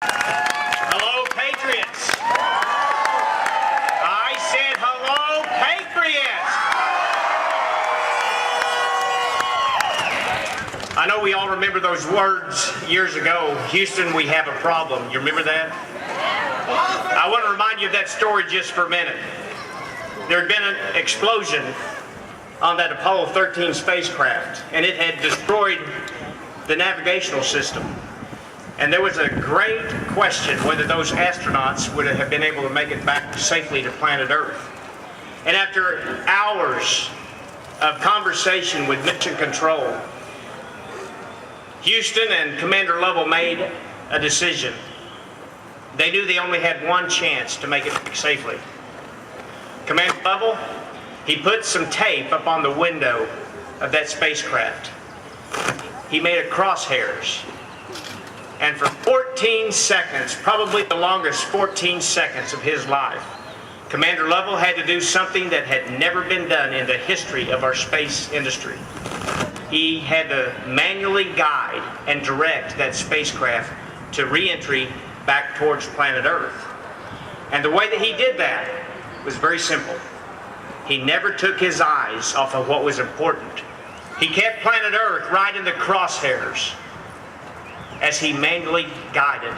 Hello, Patriots. I said hello, Patriots. I know we all remember those words years ago. Houston, we have a problem. You remember that? I want to remind you of that story just for a minute. There had been an explosion on that Apollo 13 spacecraft, and it had destroyed the navigational system. And there was a great question whether those astronauts would have been able to make it back safely to planet Earth. And after hours of conversation with Mission Control, Houston and Commander Lovell made a decision. They knew they only had one chance to make it back safely. Commander Lovell, he put some tape up on the window of that spacecraft. He made it crosshairs. And for 14 seconds, probably the longest 14 seconds of his life, Commander Lovell had to do something that had never been done in the history of our space industry. He had to manually guide and direct that spacecraft to re-entry back towards planet Earth. And the way that he did that was very simple. He never took his eyes off of what was important. He kept planet Earth right in the crosshairs as he manually guided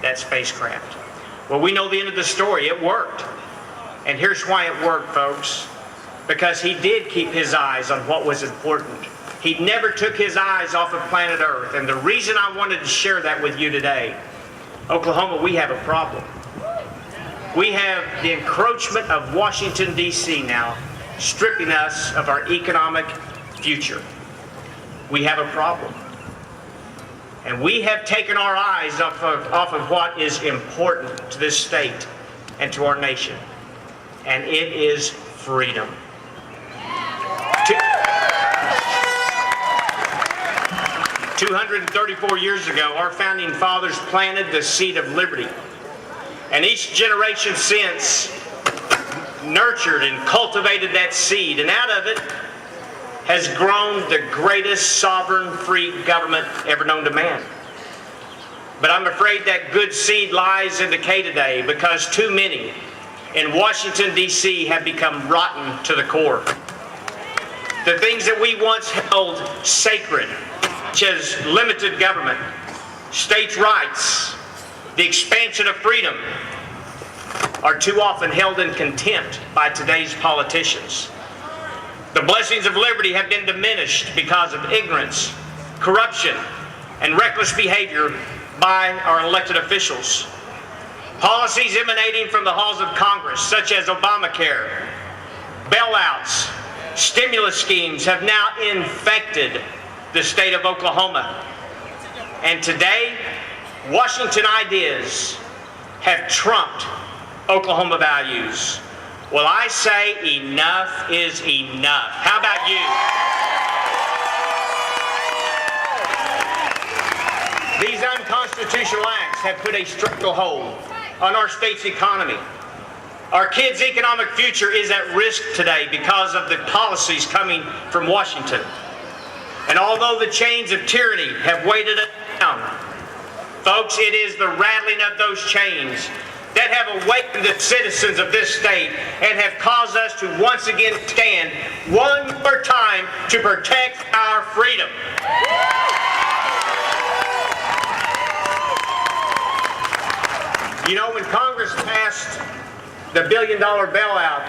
that spacecraft. Well, we know the end of the story. It worked. And here's why it worked, folks. Because he did keep his eyes on what was important. He never took his eyes off of planet Earth. And the reason I wanted to share that with you today, Oklahoma, we have a problem. We have the encroachment of Washington, D.C. now, stripping us of our economic future. We have a problem. And we have taken our eyes off of what is important to this state and to our nation. And it is freedom. 234 years ago, our founding fathers planted the seed of liberty. And each generation since nurtured and cultivated that seed. And out of it has grown the greatest sovereign free government ever known to man. But I'm afraid that good seed lies in decay today because too many in Washington, D.C. have become rotten to the core. The things that we once held sacred, such as limited government, states' rights, the expansion of freedom, are too often held in contempt by today's politicians. The blessings of liberty have been diminished because of ignorance, corruption, and reckless behavior by our elected officials. Policies emanating from the halls of Congress, such as Obamacare, bailouts, stimulus schemes, have now infected the state of Oklahoma. And today, Washington ideas have trumped Oklahoma values. Well, I say enough is enough. How about you? These unconstitutional acts have put a structural hold on our state's economy. Our kids' economic future is at risk today because of the policies coming from Washington. And although the chains of tyranny have weighted us down, folks, it is the rattling of those chains that have awakened the citizens of this state and have caused us to once again stand one more time to protect our freedom. You know, when Congress passed the $1 billion bailout,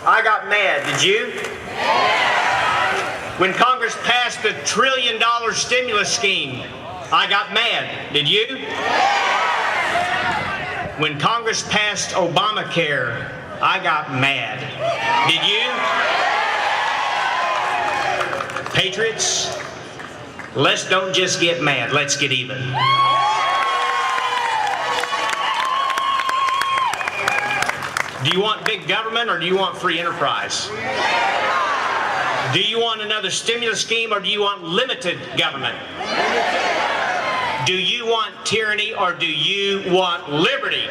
I got mad. Did you? When Congress passed the $1 trillion stimulus scheme, I got mad. Did you? When Congress passed Obamacare, I got mad. Did you? Patriots, let's don't just get mad, let's get even. Do you want big government or do you want free enterprise? Do you want another stimulus scheme or do you want limited government? Do you want tyranny or do you want liberty?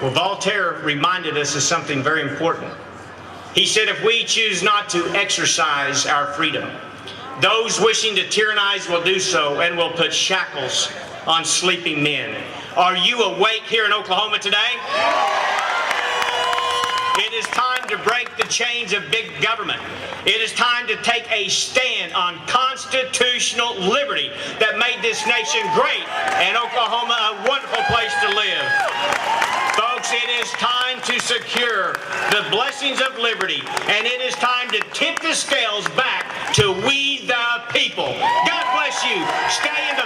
Well, Voltaire reminded us of something very important. He said if we choose not to exercise our freedom, Those wishing to tyrannize will do so and will put shackles on sleeping men. Are you awake here in Oklahoma today? It is time to break the chains of big government. It is time to take a stand on constitutional liberty that made this nation great and Oklahoma a wonderful place to live. Folks, it is time to secure the blessings of liberty, and it is time to tip the scales back to we the people. God bless you. Stay in the